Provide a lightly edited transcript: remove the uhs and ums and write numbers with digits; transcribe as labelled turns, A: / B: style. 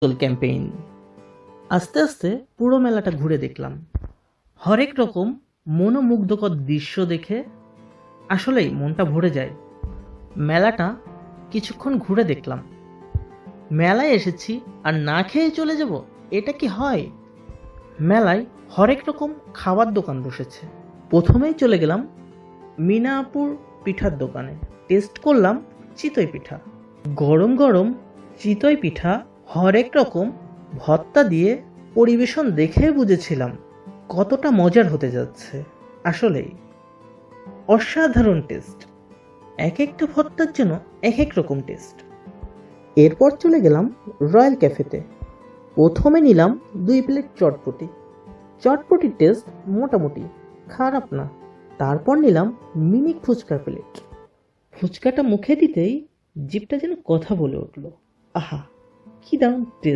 A: Campaign. আস্তে আস্তে পুরো মেলাটা ঘুরে দেখলাম। হরেক রকম মনোমুগ্ধকর দৃশ্য দেখে আসলেই মনটা ভরে যায়। মেলাটা কিছুক্ষণ ঘুরে দেখলাম। মেলায় এসেছি আর না খেয়ে চলে যাব, এটা কি হয়? মেলায় হরেক রকম খাবার দোকান বসেছে। প্রথমেই চলে গেলাম মিনাপুর পিঠার দোকানে। টেস্ট করলাম চিতই পিঠা। গরম গরম চিতই পিঠা হরেক রকম ভর্তা দিয়ে পরিবেশন দেখে বুঝেছিলাম কতটা মজার হতে যাচ্ছে। আসলেই অসাধারণ টেস্ট। এক একটা ভর্তার জন্য এক এক রকম টেস্ট। এরপর চলে গেলাম রয়্যাল ক্যাফেতে। প্রথমে নিলাম 2 প্লেট চটপটি। চটপটির টেস্ট মোটামুটি, খারাপ না। তারপর নিলাম মিনি ফুচকা প্লেট। ফুচকাটা মুখে দিতেই জিভটা যেন কথা বলে উঠল। আহা, কি দারুণ টেস্ট!